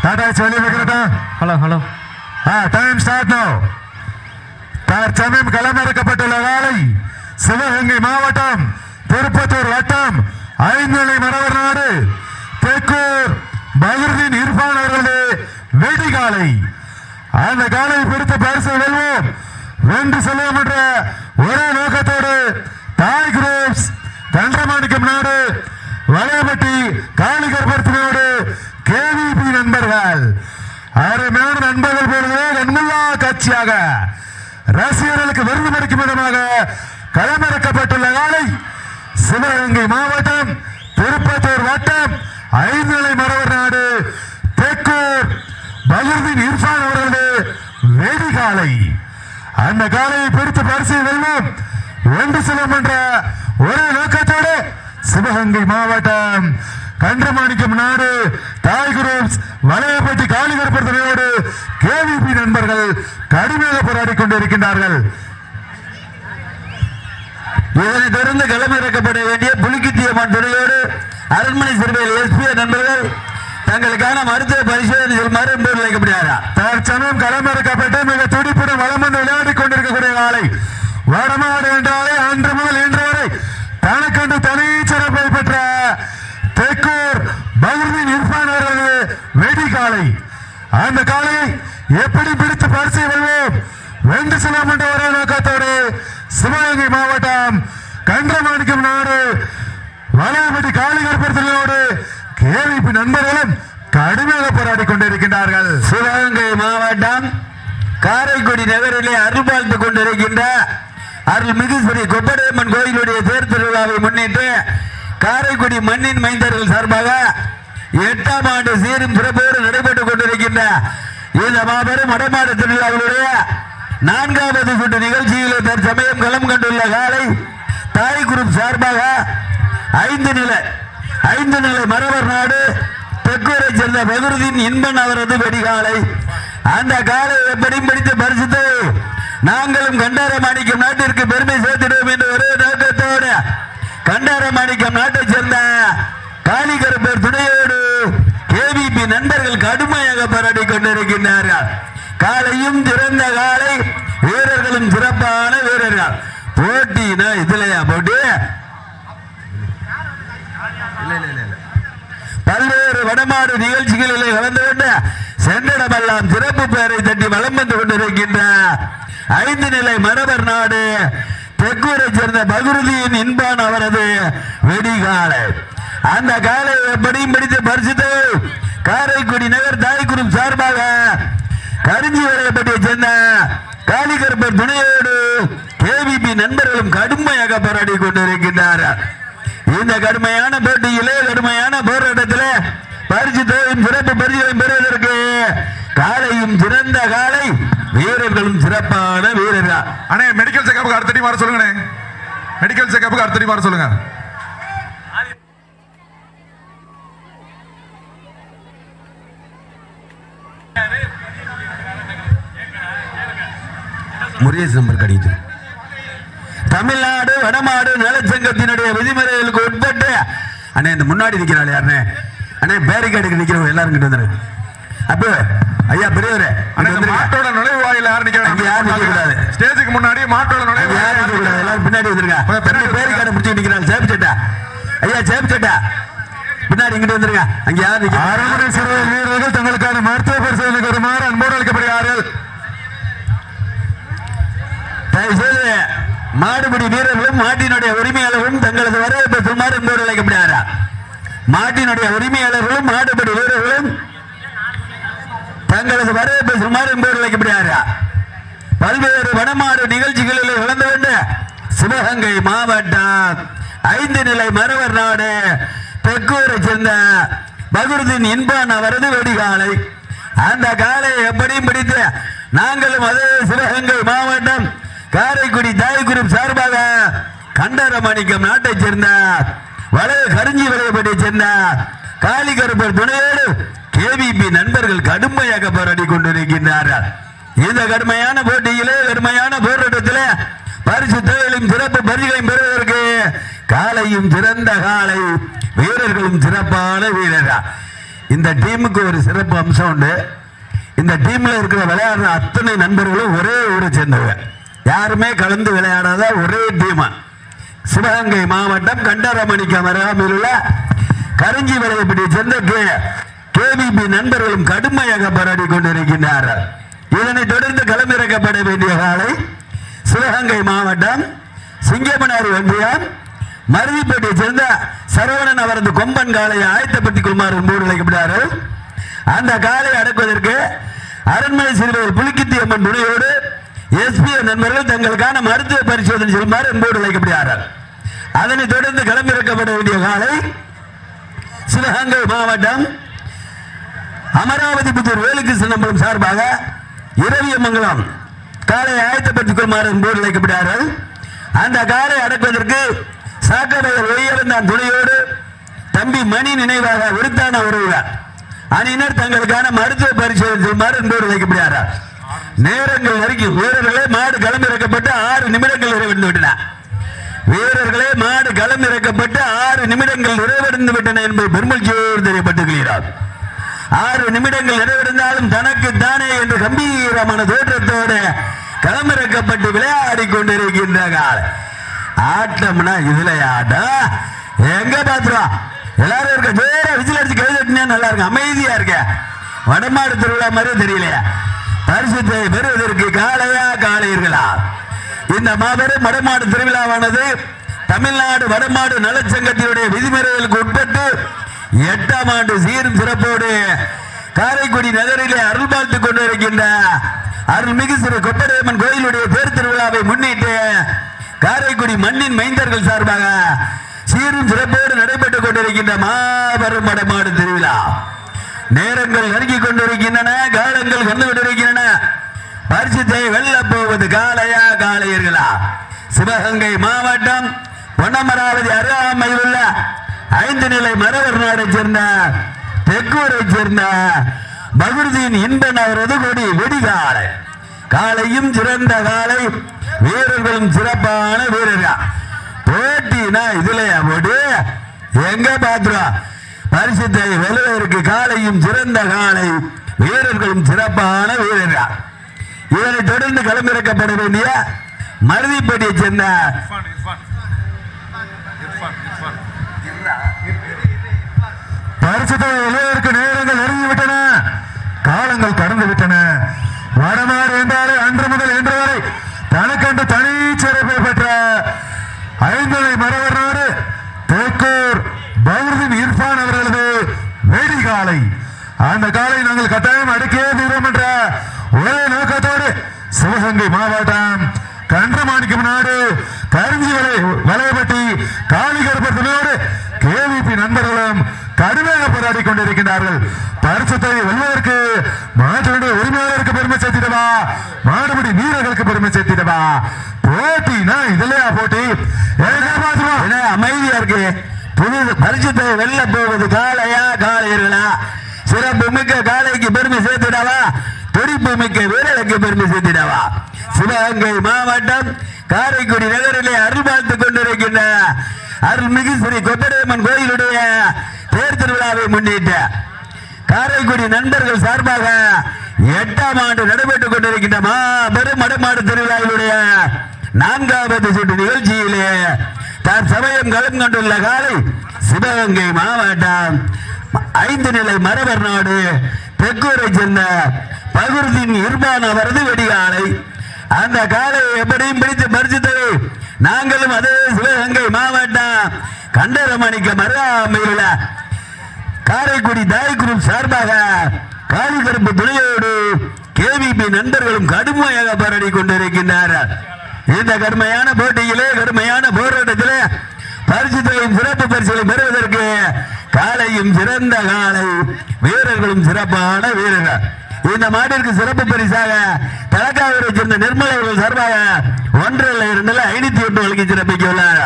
டாடா சொல்லி வைக்கிறதா. Hello time start no. தற்சமயம் களமிறக்கப்பட்டுள்ள காலை சிவகங்கை மாவட்டம் திருப்பத்தூர் வட்டம் ஐந்தலை மரவர் நாடு தெக்கூர் பகருதீன் இர்பான் அவர்களது வெடிகாலை. அந்த காலை பிடித்த பரிசு வெல்வோம் வென்று செல்வோம் என்ற ஒரே நோக்கத்தோடு தாய் குரூப்ஸ் தண்டமாணிக்கம் நாடு வளையப்பட்டி காளிகர்பர்த்தினோடு கேவிபி நண்பர்கள் அருமையான நண்பர்கள் போலவே கண்முல்லா காட்சியாக ரசிகர்களுக்கு விருது மடிக்கும் விதமாக களமிறக்கப்பட்டுள்ள காலை சிவகங்கை மாவட்டம் திருப்பத்தூர் வட்டம் ஐந்தலை மரவர் நாடு தெக்கூர் பகருதீன் இர்பான் அவர்களது வெடிகாலை. அந்த காலையை பிடித்து பரிசு வெல்வோம் வென்று செல்வோம் என்ற ஒரே நோக்கத்தோடு சிவகங்கை மாவட்டம் கன்றமாணிக்கம் நாடு தாய் குரூப்ஸ் வளையப்பட்டி காளிகர்பர்த்தினோடு கேவிபி நண்பர்கள் கடுமையாக போராடி கொண்டிருக்கின்றார்கள். இதனை தொடர்ந்து களமிறக்கப்பட வேண்டிய புலிக்குத்தியம்மன் துறையோடு அரண்மனை சிறுவையில் எஸ்பி நண்பர்கள் தங்களுக்கான மருத்துவ பரிசோதனை மருந்து வைக்கப்படுகிறாரா. தற்சமயம் களமிறக்கப்பட்டு மிக துடிப்புடன் வளம் வந்து விளையாடி கொண்டிருக்கக்கூடிய காலை வடமாடு என்றாலே அன்று முதல் இன்று வரை தனக்கென்று தனி சிறப்பை பெற்ற தெக்கூர் பகருதீன் இர்பான் அவர்களது வெடிகாலை. அந்த காலையை எப்படி பிடித்து பரிசு வெல்வோம் வென்று செல்வோம் என்ற ஒரே நோக்கத்தோடு சிவகங்கை மாவட்டம் கன்றமாணிக்கம் நாடு வளையப்பட்டி காளிகர்பர்த்தினோடு கேவிபி நண்பர்களும் கடுமையாக போராடி கொண்டிருக்கின்றார்கள். சிவகங்கை மாவட்டம் காரைக்குடி நகரிலே அருள் பார்த்துக் கொண்டிருக்கின்ற அருள்மிகு ஸ்ரீ கொப்படையம்மன் கோயிலுடைய தேர் திருவிழாவை முன்னிட்டு காரைக்குடி மண்ணின் மைந்தர்கள் சார்பாக 8ஆம் ஆண்டு சீரும் சிறப்போடு நடைபெற்றுக் கொண்டிருக்கின்ற இந்த மாபெரும் வடமாடு திருவிழாவுடைய 4வது சுற்று நிகழ்ச்சியிலே தற்சமயம் களம் கண்டுள்ள காலை தாய் குரூப் சார்பாக ஐந்து நிலை மரவர் நாடு தெக்கூரை சேர்ந்த பகருதீன் இன்பன் அவரது வெடிகாலை. அந்த காலை எப்படியும் பிடித்து பரிசுத்து நாங்களும் கண்டாரமாணிக்கம் நாட்டிற்கு பெருமை சேர்த்திடுவோம் என்ற ஒரே நோக்கத்தோடு கண்டாரமாணிக்கம் நாட்டை சேர்ந்த காளிகர்பர் துணையோடு கேவிபி நண்பர்கள் கடுமையாக போராடி கொண்டிருக்கின்றார்கள். காலையும் சிறந்த காலை, வீரர்களும் சிறப்பான வீரர்கள். போட்டினா இதுலையா போட்டி பல்வேறு வடமாடு நிகழ்ச்சிகளிலே கலந்து கொண்டு சென்றடமெல்லாம் சிறப்பு பெயரை தட்டி வலம் வந்து கொண்டிருக்கின்ற 5 நிலை மரவர் நாடு தெக்கூரை சேர்ந்த பகருதீன் இன்பான் அவரது வெடிகாலை. அந்த காலை எப்படியும் பிடித்து பரிசுத்து காரைக்குடி நகர் தாய் குரூப் சார்பாக கரிஞ்சி வளையப்பட்டியை சேர்ந்த காளிகர்பர் துணையோடு கேவிபி நண்பர்களும் கடுமையாக போராடி கொண்டிருக்கின்றார்கள். இந்த கடுமையான போட்டியிலே கடுமையான போராட்டத்திலே பரிசு தொகையும் சிறப்பு பரிசுகளையும் பெறுவதற்கு காலையும் சிறந்த காலை, வீரர்களும் சிறப்பான வீரர்கள். அண்ணே மெடிக்கல் செக்கப்புக்கு அடுத்தடி வர சொல்லுங்க. மெடிக்கல் செக்கப்புக்கு அடுத்தடி வர சொல்லுங்க. முருகேஷ் நம்பர் கடித்து தமிழ்நாடு வடமாடு நலச்சங்கத்தினுடைய விதிமுறைகளுக்கு உட்பட்டு அண்ணே இந்த முன்னாடி நிக்கிறாள் யாருன்னு அண்ணே பேரிகார்டுக்கு நிக்கிறவங்க எல்லாரும் கிட்ட வந்துரு. அப்ப ஐயா பெரியவரே மாட்டோட நுழைவாயில யாரும் நிக்கிறாங்க. யாரும் நிக்க கூடாது. ஸ்டேஜுக்கு முன்னாடி மாட்டோட நுழைவு யாரும் நிக்க கூடாது. எல்லாரும் பின்னாடி வந்துருங்க. பேரிகார்டு முடிச்சு நிக்கிறாங்க. சேப்பு சட்டா ஐயா, சேப்பு சட்டா பின்னாடி இங்கிட்டு வந்துருங்க. அங்க யாரும் அரண்மனை சிறுவை வீரர்கள் தங்களுக்கான மருத்துவ பரிசோதனைக்கு வருமாறு அன்போடு அளிக்கப்படுகிறார்கள். தயவுசெய்து மாடுபிடி வீரர்களும் மாட்டினுடைய உரிமையாளர்களும் தங்களது வரவேற்பை சுமார் என்போடு அழைக்கப்படுகிறார். மாட்டினுடைய உரிமையாளர்களும் மாடுபிடி வீரர்களும் தங்களது வரவேற்பை சுமார் என்போடு அழைக்கப்படுகிறார். பல்வேறு வடமாடு நிகழ்ச்சிகளில் கலந்து கொண்டு சிவகங்கை மாவட்டம் 5 நிலை மரவர் நாடு தெக்கூரை சேர்ந்த பகருதீன் இன்பான் அவரது வெடிகாலை. அந்த காலை எப்படியும் பிடித்து நாங்களும் அதே சிவகங்கை மாவட்டம் காரைக்குடி தாய் குரூப் சார்பாக கண்டரமாணிக்கம் நாட்டை சேர்ந்த கரிஞ்சி வளையப்பட்டியை சேர்ந்த காளிகர்பர் துணையோடு கேவிபி நண்பர்கள் கடுமையாக போராடி கொண்டிருக்கின்றார்கள். இந்த கடுமையான போட்டியிலே கடுமையான போராட்டத்திலே பரிசு தொகையிலும் சிறப்பு பரிசுகளையும் பெறுவதற்கு காலையும் சிறந்த காலை, வீரர்களும் சிறப்பான வீரர்கள். இந்த டீமுக்கு ஒரு சிறப்பு அம்சம் உண்டு. இந்த டீம்ல இருக்கிற விளையாடுற அத்தனை நண்பர்களும் ஒரே ஊரை சேர்ந்தவங்க, யாருமே கலந்து விளையாடாத ஒரே டீமா. சிவகங்கை மாவட்டம் கண்டரமணிக்கு அருகாமையில் உள்ள கருஞ்சி விளையப்பட்டியை சேர்ந்த கேவிபி நண்பர்களும் கடுமையாக போராடி கொண்டிருக்கின்றார்கள். இதனைத் தொடர்ந்து களமிறக்கப்பட வேண்டிய காலை சிவகங்கை மாவட்டம் சிங்கமனார் ஒன்றியம் மருதிப்பேட்டையை சேர்ந்த சரவணன் அவரது கொம்பன் காலையை ஆயத்தப்படுத்திக் கொள்ளுமாறு என்போடு அழைக்கப்படுகிறார்கள். அந்த காலை அடக்குவதற்கு அரண்மனை சிறுவையில் புலிக்கித்தி அம்மன் துணையோடு எஸ்பிஓ நண்பர்கள் தங்களுக்கான மருத்துவ பரிசோதனை செல்லுமாறு என்போடு அழைக்கப்படுகிறார்கள். அதனைத் தொடர்ந்து களமிறக்கப்பட வேண்டிய காலை சிவகங்கை மாவட்டம் அமராவதி புத்தூர் வேலுகிருஷ்ணம்பலம் சார்பாக இரவியமங்கலம் காலை ஆயத்தப்படுத்திக் கொள்ளுமாறு என்போடு அழைக்கப்படுகிறார்கள். அந்த காலை அடக்குவதற்கு சாக்கடையில் உயர்ந்தான் துணையோடு தம்பி மணி நினைவாக விருத்தான உறவுகள் அணியினர் தங்களுக்கான மருத்துவ பரிசோதனை செய்யுமாறு என்போடு அழைக்கப்படுகிறார். நேரங்கள் நெருங்கி வீரர்களே மாடு களமிறக்கப்பட்டு 6 நிமிடங்கள் நிறைவடைந்து விட்டன. வீரர்களே மாடு களமிறக்கப்பட்டு 6 நிமிடங்கள் நிறைவடைந்து விட்டன என்பதை பெருமகிழ்ச்சியோடு தெரியப்பட்டுகிறார். 6 நிமிடங்கள் நிறைவடைந்தாலும் தனக்கு தானே என்று கம்பீரமான தோற்றத்தோடு களமிறக்கப்பட்டு விளையாடி கொண்டிருக்கின்ற கால ஆட்டம்னா இதுல ஆட்டம் எங்க பாத்துருவா எல்லாரும் இருக்க ஜோர விசில் அடிச்சு கைதட்டினா நல்லா இருக்கு, அமைதியா இருக்க. வடமாடு திருவிழா மாதிரி தெரியலையா? பரிசுத்தை பெறுவதற்கு காளையா காளையர்களா? இந்த மாபெரும் வடமாடு திருவிழாவானது தமிழ்நாடு வடமாடு நலச்சங்கத்தினுடைய விதிமுறைகளுக்கு உட்பட்டு 8ஆம் ஆண்டு சீரும் சிறப்போடு காரைக்குடி நகரிலே அருள் பார்த்துக் கொண்டிருக்கின்ற அருள்மிகு ஸ்ரீ கொப்படையம்மன் கோயிலுடைய தேர் திருவிழாவை முன்னிட்டு காரைக்குடி மண்ணின் மைந்தர்கள் சார்பாக சீரும் சிறப்போடு நடைபெற்றுக் கொண்டிருக்கின்ற மாபெரும் வடமாடு திருவிழா. நேரங்கள் நெருங்கிக் கொண்டிருக்கின்றன, காலங்கள் வந்து கொண்டிருக்கின்றன. பரிசுத்தை வெல்ல போவது காளையா காளையர்களா? சிவகங்கை மாவட்டம் பொன்னமராவதி அருகாமையில் உள்ள 5 நிலை மரவர் நாடை சேர்ந்த தெக்கூரை சேர்ந்த பகுருதீன் இன்பன் அவரது கொடி வெடிகாலை. காலையும் சிறந்த காலை, வீரர்களும் சிறப்பான வீரர்கள். போட்டினா இதுலயா போட்டு எங்க பாத்துறோம்? பரிசுத்தை வெல்வதற்கு காலையும் சிறந்த காலை, வீரர்களும் சிறப்பான வீரர்கள். இதனை தொடர்ந்து களமிறக்கப்பட வேண்டிய மருதிப்பட்டியை சேர்ந்த பரிசுத்தை வெல்வதற்கு நேரங்கள் நெருங்கிவிட்டன, காலங்கள் கடந்து விட்டன. வடமாடு என்றாலே அன்று முதல் இன்று வரை தனக்கென்று தனி சிறப்பை பெற்ற 5 நிலை மரவர் நாடு தேக்கூர் பவுர்தீன் இர்பான் அவர்களது வெடி காலை. அந்த காலை நாங்கள் கட்டாயம் அடக்கியே தீர்வோம் என்ற ஒரே நோக்கத்தோடு சிவகங்கை மாவட்டம் கன்றமாணிக்கம் நாடு கருஞ்சி வலையப்பட்டி காளிகருப்பர் துணையோடு கேவிபி நண்பர்களும் கடுமையாக போராடி கொண்டிருக்கின்றார்கள். பரிசுத்தை வெல்வதற்கு மாட்டினுடைய உரிமையாளருக்கு பெருமை சேர்த்திடவா, மாடுபடி வீரர்களுக்கு பெருமை சேர்த்திடவா? போட்டினா இதுலயா போட்டி? அமைதியா இருக்கு. புது பரிசுத்தை வெல்ல போவது காளையா காளையர்களா? சிறப்பு மிக்க காளைக்கு பெருமை சேர்த்திடவா, துடிப்பு மிக்க வீரர்களுக்கு பெருமை சேர்த்திடவா? சிவகங்கை மாவட்டம் காரைக்குடி நகரிலே அருள் பார்த்துக் கொண்டிருக்கின்ற அருள்மிகு ஸ்ரீ கொப்படையம்மன் கோயிலுடைய தேர் திருவிழாவை முன்னிட்டு காரைக்குடி நண்பர்கள் சார்பாக 8ஆம் ஆண்டு நடைபெற்றுக் கொண்டிருக்கின்ற மாபெரும் வடமாடு திருவிழாவினுடைய 4வது சுற்று நிகழ்ச்சியிலே தற்சமயம் களம் கொண்டுள்ள காலை சிவகங்கை மாவட்டம் 5 நிலை மரவர் நாடு தெக்கூரை சேர்ந்த பகுருதீன் இர்பான் அவரது வெடிகாலை. அந்த காலை எப்படியும் பிடித்து பரிசுத்தவை நாங்களும் அதே சிவகங்கை மாவட்டம் கண்டரமணிக்கம் அருகாமையில் காரைக்குடி தாய் குரூப் சார்பாக காளிகருப்பு துணையோடு கேவிபி நண்பர்களும் கடுமையாக போராடி கொண்டிருக்கின்றனர். இந்த கடுமையான போட்டியிலே கடுமையான போராட்டத்திலே பரிசுத்தையும் சிறப்பு பரிசுகளை பெறுவதற்கு காலையும் சிறந்த காலை, வீரர்களும் சிறப்பான வீரர்கள். இந்த மாட்டிற்கு சிறப்பு பரிசாக தலக்காவூரை சேர்ந்த நிர்மலை அவர்கள் சார்பாக 1 இல்லை 2 இல்லை 501 வழங்கி சிறப்பிக்க உள்ளார்.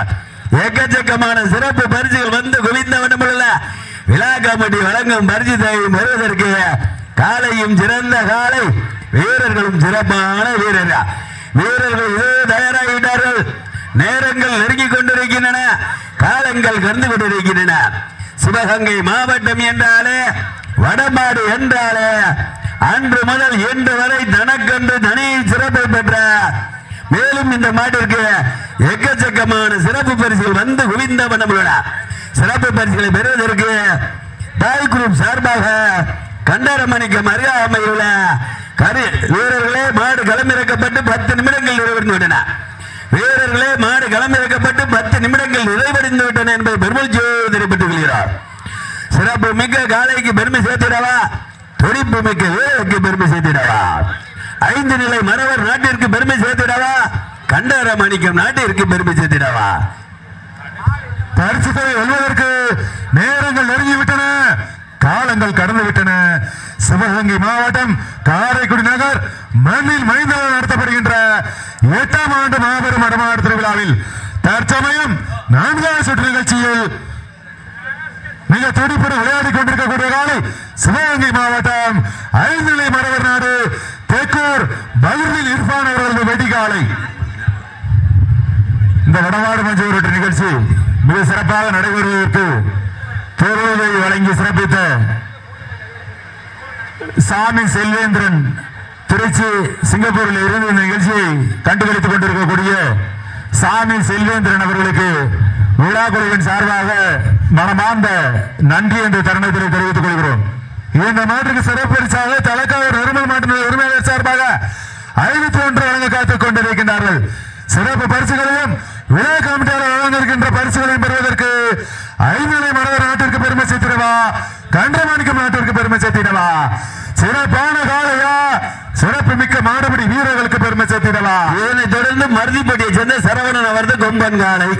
எக்கச்சக்கமான சிறப்பு பரிசுகள் வந்து குவிந்தவனம் உள்ள விழா கமிட்டி வழங்கும் பரிசுத்தை பெறுவதற்கு காலையும் சிறந்த காலை, வீரர்களும் சிறப்பான வீரர்கள். வீரர்கள் இதோ தயாராகிவிட்டார்கள். நேரங்கள் நெருங்கிக் கொண்டிருக்கின்றன, காலங்கள் கடந்து கொண்டிருக்கின்றன. சிவகங்கை மாவட்டம் என்றாலே வடமாடு என்றாலே அன்று முதல் இன்று வரை தனக்கன்று தனி சிறப்பு பெற்ற மேலும் இந்த மாட்டிற்கு எக்கச்சக்கமான சிறப்பு பரிசுகள் வந்து குவிந்த நம்மளோட சிறப்பு பரிசுகளை பெறுவதற்கு தாய் குரூப் சார்பாக கண்டரமணிக்கு அருகாமையில் உள்ள வீரர்களே மாடு களமிறக்கப்பட்டு 10 நிமிடங்கள் நிறைவடைந்து விட்டன. வீரர்களே மாடு களமிறக்கப்பட்டு 10 நிமிடங்கள் நிறைவடைந்து விட்டன என்பதை பெருமகிழ்ச்சியோடு தெரிவித்துக் கொள்கிறார். சிறப்பு மிக்க காலைக்கு பெருமை சேர்த்திடவா, துடிப்பு மிக்க வீரருக்கு பெருமை சேர்த்திடவா, 5 நிலை மரவர் நாட்டிற்கு பெருமை சேர்த்திடவா, கண்டரமணிக்கம் நாட்டிற்கு பெருமை சேர்த்திடவா. பரிசுத்தை வெல்வதற்கு நேரங்கள் நெருங்கிவிட்டன, காலங்கள் கடந்து விட்டன. சிவகங்கை மாவட்டம் காரைக்குடி நகர் மண்ணில் மைந்தாவில் நடத்தப்படுகின்ற 8ஆம் ஆண்டு மாபெரும் வடமாடு திருவிழாவில் தற்சமயம் 4வது சுற்று நிகழ்ச்சியில் மிக துடிப்புடன் விளையாடிக் கொண்டிருக்கக்கூடிய காலை சிவகங்கை மாவட்டம் 5 நிலை மரவர் நாடு தேக்கூர் பகிர்வில் இர்பான் அவர்களது வெடிகாலை. இந்த வடமாடு மஞ்சள் நிகழ்ச்சி மிக சிறப்பாக நடைபெறுவதற்கு பொருளை வழங்கி சிறப்பித்த சாமி செல்வேந்திரன் திருச்சி சிங்கப்பூரில் இருந்து இந்த நிகழ்ச்சியை கண்டுகளித்துக் கொண்டிருக்கக்கூடிய சாமி செல்வேந்திரன் அவர்களுக்கு விழா குழுவின் சார்பாக மனமார்ந்த நன்றி என்ற தருணத்தில் தெரிவித்துக் கொள்கிறோம். இந்த மாட்டுக்கு சிறப்பரிசாக தலைக்காவூர் நிர்மல் மாட்டின் உரிமையாளர் சார்பாக 51 வழங்க காத்துக் கொண்டிருக்கின்றார்கள். சிறப்பு பரிசுகளையும் விழா கமிட்டியாளர் வழங்கியிருக்கின்ற பரிசுகளையும் பெறுவதற்கு 5 நிலை மரவர் நாட்டிற்கு பெருமை சேர்த்திடவா, கண்டமாணிக்கம் நாட்டிற்கு பெருமை சேர்த்திடவா, சிறப்பான காலையா, சிறப்பு மிக்க மாடுபிடி வீரர்களுக்கு பெருமை சேர்த்திடவா. இதனைத் தொடர்ந்து மருதிப்பட்டியை சேர்ந்த சரவணன் அவரது கொம்பன் காலை.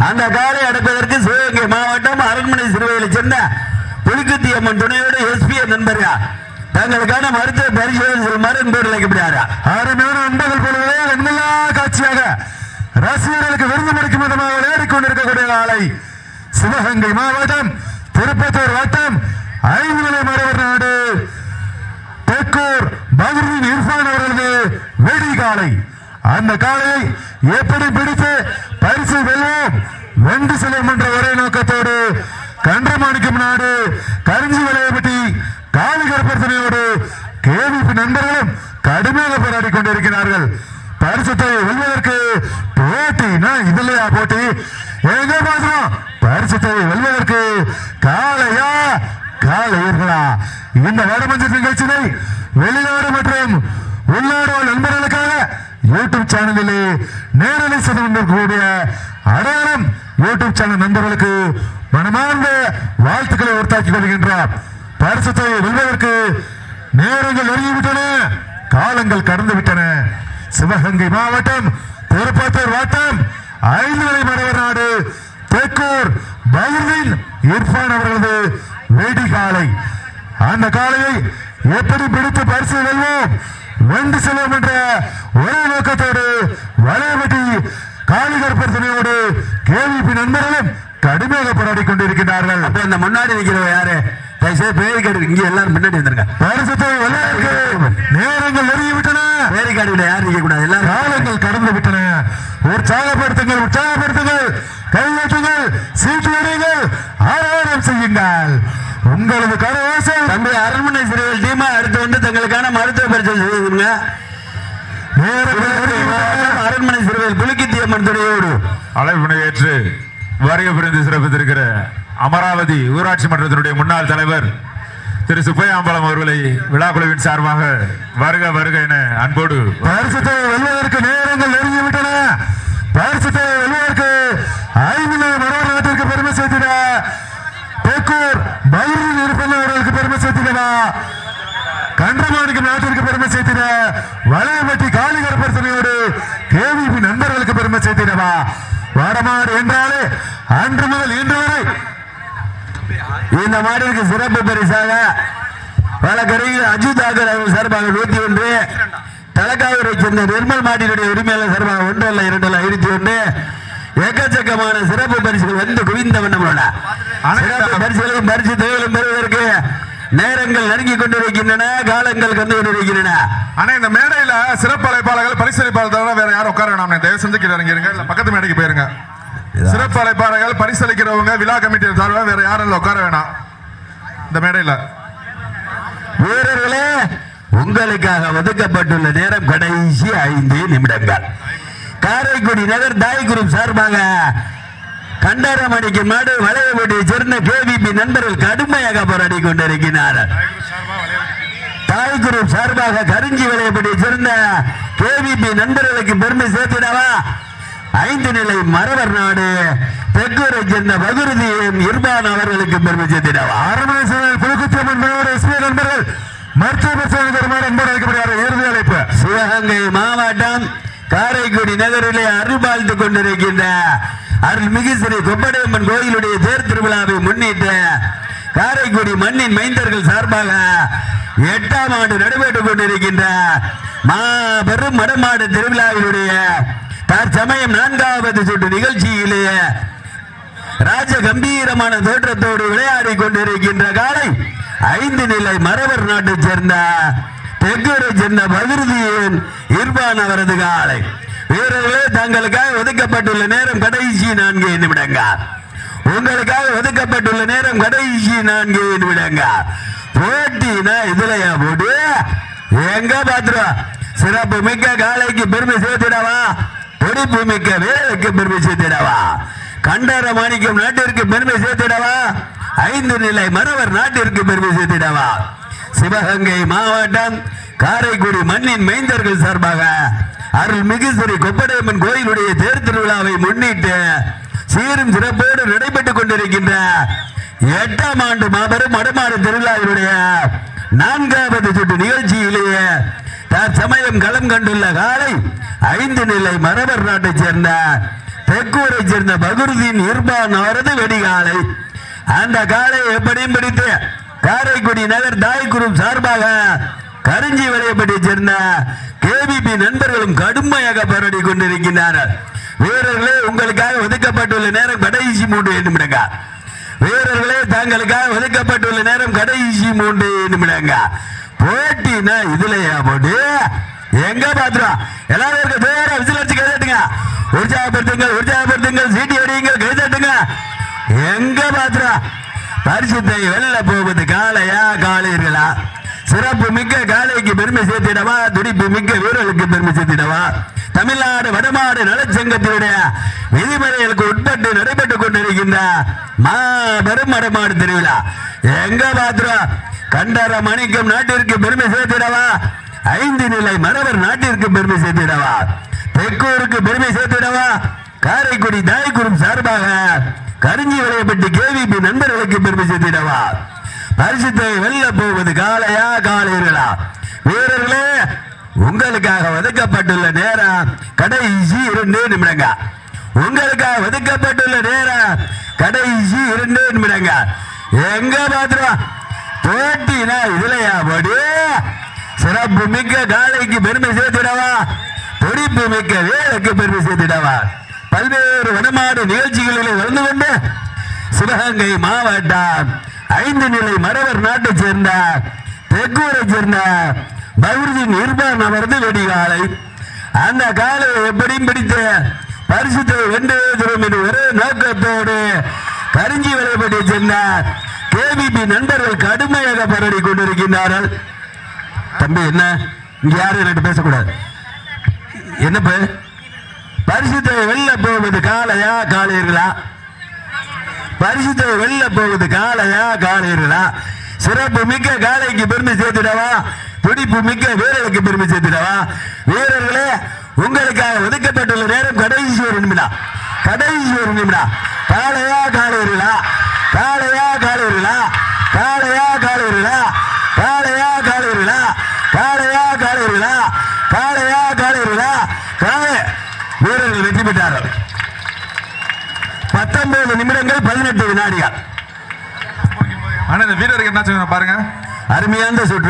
அந்த காலை அடப்பதற்கு சிவகங்கை மாவட்டம் அரண்மனை சிறுவையை சேர்ந்த புலிக்குத்தி அம்மன் துணையோடு எஸ்பிஐ நண்பர்கள் தங்களுக்கான மருத்துவ பரிசோதனை செல்லுமாறு என்போடு அழைக்கப்படுகிறார். அருமையான அன்பர்கள் போலவே வெண்மையா காட்சியாக ரசிகர்களுக்கு விருந்து முடிக்கும் விதமாக விளையாடிக் கொண்டிருக்கக்கூடிய காலை சிவகங்கை மாவட்டம் திருப்பத்தூர் வட்டம் 5 நிலை மரவர் நாடு தேக்கூர் பகிர்வின் இர்பான் அவர்களது வெடி காலை. அந்த காலையை எப்படி பிடித்து பரிசு வெல்வோம், வென்று செல்வோம் என்ற ஒரே நோக்கத்தோடு கண்டமாணிக்கம் நாடு கரிஞ்சி விளையாட்டி காலிகரப்பரசனையோடு கேவிபி நண்பர்களும் கடுமையாக போராடி கொண்டிருக்கிறார்கள். பரிசுத்தை வெல்வதற்கு போட்டினா இதுலையா போட்டி, எங்க பாக்குறோம் பரிசுத்தை வெல்வதற்கு காளையா காளையர்களா. இந்த வடமஞ்சள் நிகழ்ச்சியை வெளிநாடு மற்றும் உள்நாடு நண்பர்களுக்காக யூடியூப் சேனலிலே நேரலை செய்து அடையாளம் யூடியூப் சேனல் நண்பர்களுக்கு மனமார்ந்த வாழ்த்துக்களை உறுத்தாக்கிக் கொள்கின்றார். பரிசுத்தை வெல்வதற்கு நேரங்கள் நெருங்கிவிட்டன, காலங்கள் கடந்து விட்டன. சிவகங்கை மாவட்டம் திருப்பத்தூர் வட்டம் 5 நிலை மரவர் நாடு தேக்கூர் பகிர்வின் இர்பான் அவர்களது வெடி காலை. அந்த காலையை எப்படி பிடித்து பரிசு வெல்வோம், வென்று செல்வோம் என்ற ஒரே நோக்கத்தோடு வளையவட்டி காலிகரப்பரசனையோடு கேவிபி நண்பர்களும் கடுமையாக போராடி கொண்டிருக்கிறார்கள். அப்ப இந்த முன்னாடி நிற்கிறவ யாரு? பேரிக்காடு இங்க எல்லாரும் முன்னாடி வந்துருங்க. பரிசுத்தை நேரங்கள் நெருங்கிவிட்டன, பேரிக்காடு யாரும் நிற்க கூடாது, எல்லாரும் காலங்கள் கடந்து விட்டன. உற்சாகப்படுத்துங்கள், உற்சாகப்படுத்துங்கள், கையெழுத்துங்கள், சீட்டு எறியுங்கள், ஆராதனம் செய்யுங்கள். உங்களது கரவாசம் தம்பி அரண்மனை சிறுவர்கள் டீமா அடுத்து வந்து தங்களுக்கான மருத்துவ பரிசோதனை செய்துங்க. அரண்மனை சிறுவர்கள் புலிக்குத்தி அம்மன் துணையோடு அழைப்பினை ஏற்று வருகை புரிந்து சிறப்பித்திருக்கிற அமராவதி ஊராட்சி மன்றத்தினுடைய முன்னாள் தலைவர் திரு சுப்பையாம்பலம் அவர்களை விழாக்குழுவின் சார்பாக வருக வருக என அன்போடு பரிசுத்தை வெல்வதற்கு நேரங்கள் நெருங்கிவிட்டன. பரிசுத்தை வெல்வதற்கு 5 நிலை மரவர் நாட்டிற்கு பெருமை சேர்த்திட தேக்கூர் பகிர்வில் இருப்பது அவர்களுக்கு பெருமை சேர்த்திடவா, கண்டமாணிக்கம் நாட்டிற்கு பெருமை சேர்த்திட வளையவட்டி காலிகரப்பரசனையோடு கேவிபி நண்பர்களுக்கு பெருமை சேர்த்திடவா. வடமாடு என்றாலே அன்று முதல் இன்று வரை இந்த மாடிற்கு சிறப்பு பரிசாக வழக்கறிஞர் அஜித் ஆகர் அவர்கள் சார்பாக 101, தலைக்காவூரை சேர்ந்த நிர்மல் மாட்டினுடைய உரிமையாளர் சார்பாக 1 அல்ல 2 அல்ல 51 எக்கச்சக்கமான சிறப்பு பரிசுகள் வந்து குவிந்த வண்ணமுள்ள பரிசுகளையும் பரிசு தொகைகளும் பெறுவதற்கு நேரங்கள் நெருங்கிக் கொண்டிருக்கின்றன, காலங்கள் கண்டு கொண்டிருக்கின்றன. ஆனா இந்த மேடையில சிறப்பு அழைப்பாளர்கள் பரிசளிப்பாளர் தவிர வேற யாரும் உட்கார வேணாம். தயவு செஞ்சு கீழே இறங்கிருங்க, இல்ல பக்கத்து மேடைக்கு போயிருங்க. சிறப்பு அழைப்பாளர்கள் பரிசளிக்கிறவங்க விழா கமிட்டியை தவிர வேற யாரும் உட்கார வேணாம் இந்த மேடையில. வீரர்களே உங்களுக்காக ஒதுக்கப்பட்டுள்ள நேரம் கடைசி 5 நிமிடங்கள். காரைக்குடி நகர் தாய் குரூப் சார்பாக கண்டரமணிக்கு மாடு வளையபடியை சேர்ந்த கேவிபி நண்பர்கள் கடுமையாக போராடி கொண்டிருக்கிறார்கள். தாய் குரூப் சார்பாக கரிஞ்சி வளையபடியை சேர்ந்த கேவிபி நண்பர்களுக்கு பெருமை சேர்த்திடவா 5 நிலை மரவர் நாடு தெற்கூரை சேர்ந்த பகுருதியின் இர்பான் அவர்களுக்கு பெருமை சேர்த்திடவா நண்பர்கள் சிவகங்கை மாவட்டம் காரைக்குடி நகரிலே அருள் வாழ்த்து கொண்டிருக்கின்ற அருள்மிகு ஸ்ரீ கொப்படையம்மன் கோயிலுடைய தேர் திருவிழாவை முன்னிட்டு காரைக்குடி மண்ணின் மைந்தர்கள் சார்பாக 8ஆம் ஆண்டு நடைபெற்றுக் கொண்டிருக்கின்ற மாபெரும் மடமாடு திருவிழாவினுடைய தற்சமயம் 4வது சுற்று நிகழ்ச்சியிலே ராஜ கம்பீரமான தோற்றத்தோடு விளையாடி கொண்டிருக்கின்ற காலை 5 நிலை மரவர் நாட்டை சேர்ந்த தெற்கூரை சேர்ந்த பகிர்தியின் இர்பான் அவரது காலை. வீரர்களே தங்களுக்காக ஒதுக்கப்பட்டுள்ள நேரம் கடைசி 4 நிமிடங்கள். உங்களுக்காக ஒதுக்கப்பட்டுள்ள நேரம் கடைசி 4 நிமிடங்கள். போட்டினா இதுலயா போட்டு எங்க பாத்துருவா சிறப்பு மிக்க காலைக்கு பெருமை சேர்த்திடவா துடிப்பு மிக்க வீரருக்கு பெருமை சேர்த்திடவா கண்டர மாணிக்கம் நாட்டிற்கு பெருமை சேர்த்திடவா 5 நிலை மரவர் நாட்டிற்கு பெருமை சேர்த்திடவா சிவகங்கை மாவட்டம் காரைக்குடி மண்ணின் மைந்தர்கள் சார்பாக அருள்மிகு ஸ்ரீ கொப்படையம்மன் கோயிலுடைய தேர் திருவிழாவை முன்னிட்டு சீரும் சிறப்போடு நடைபெற்றுக் கொண்டிருக்கின்ற 8ஆம் ஆண்டு மாபெரும் மடமாடு திருவிழாவினுடைய 4வது சுற்று நிகழ்ச்சியிலேயே தற்சமயம் களம் கண்டுள்ள காலை 5 நிலை மரவர் நாட்டை சேர்ந்த தெற்கூரை சேர்ந்த பகுருதீன் இர்பான் அவரது வெடிகாலை. அந்த காலை எப்படியும் பிடித்து காரைக்குடி நகர் தாய் குரூப் சார்பாக கரிஞ்சி வளையப்பட்டியை சேர்ந்த கேவிபி நண்பர்களும் கடுமையாக போராடி கொண்டிருக்கின்றனர். வீரர்களே உங்களுக்காக ஒதுக்கப்பட்டுள்ள நேரம் கடைசி 3 நிமிடங்கள். வீரர்களே தங்களுக்காக ஒதுக்கப்பட்டுள்ள நேரம் கடைசி 3 நிமிடங்கள். போட்டினா இதுலயா போட்டு எங்க பாத்துறோம் எல்லாரும் விசிலடிச்சு கைதட்டுங்க உற்சாகப்படுத்துங்கள் சீட்டி அடியுங்கள் கைதட்டுங்க எங்க பாத்துறோம் பரிசுத்தை வெல்ல போவது காளையா காளையர்களா சிறப்பு மிக்க காளைக்கு பெருமை சேர்த்திடவா துடிப்பு மிக்க வீரர்களுக்கு பெருமை சேர்த்திடவா தமிழ்நாடு வடமாடு நலச்சங்கத்தினுடைய விதிமுறைகளுக்கு உட்பட்டு நடைபெற்றுக் கொண்டிருக்கின்ற மாபெரும் வடமாடு திருவிழா எங்க பாத்துறோம் கண்டர மணிக்கம் நாட்டிற்கு பெருமை சேர்த்திடவா 5 நிலை மரவர் நாட்டிற்கு பெருமை சேர்த்திடவா தெற்கூருக்கு பெருமை சேர்த்திடவா காரைக்குடி தாய் குரூப் சார்பாக கரிஞ்சி வளையப்பட்டி கேவிபி நண்பர்களுக்கு பெருமை சேர்த்திடவா பரிசுத்தை வெல்ல போவது காளையா காளையர்களா வீரர்களே உங்களுக்காக ஒதுக்கப்பட்டுள்ள நேரம் கடைசி 2 நிமிடங்கள். உங்களுக்காக ஒதுக்கப்பட்டுள்ள நேரம் கடைசி 2 நிமிடங்கள். எங்க பாத்துருவா போட்டினா இதுலயா போடு சிறப்பு மிக்க காளைக்கு பெருமை சேர்த்திடவா துடிப்பு மிக்க வேலைக்கு பெருமை சேர்த்திடவா பல்வேறு வடமாடு நிகழ்ச்சிகளில் கலந்து கொண்டு சிவகங்கை மாவட்டம் 5 நிலை மரவர் நாட்டை சேர்ந்த தெற்கூரை சேர்ந்த பகுருதீன் இர்பான் அவரது வெடிகாலை. அந்த காலை எப்படியும் பிடித்து பரிசுத்தை வென்று தரும் என்று ஒரே நோக்கத்தோடு கரிஞ்சி வளையப்பட்டியை சேர்ந்த கேவிபி நண்பர்கள் கடுமையாக போராடி கொண்டிருக்கின்றார்கள். தம்பி என்ன இங்க யாரும் எனக்கு பேசக்கூடாது என்ன பரிசுத்தை வெல்ல போவது காளையா காளையர்களா பரிசுத்தை வெல்ல போவது காளையா காளையர்களா சிறப்பு மிக்க காளைக்கு பெருமை சேர்த்திடவா துடிப்பு மிக்க வீரர்களுக்கு பெருமை சேர்த்திடவா வீரர்களே உங்களுக்காக ஒதுக்கப்பட்டுள்ள நேரம் கடைசி 1 நிமிடம். கடைசி 1 நிமிடம். காளையா காளையர்களா காளையா காளையர்களா காளையா காளையர்களா காளையா காளையர்களா காளையா காளையர்களா காளையா காளையர்களா காளை வீரர்கள் வெற்றி பெற்றார்கள். 19 நிமிடங்கள் 18 வினாடிகள். ஆனா இந்த வீரருக்கு என்ன பாருங்க அருமையான சுற்று.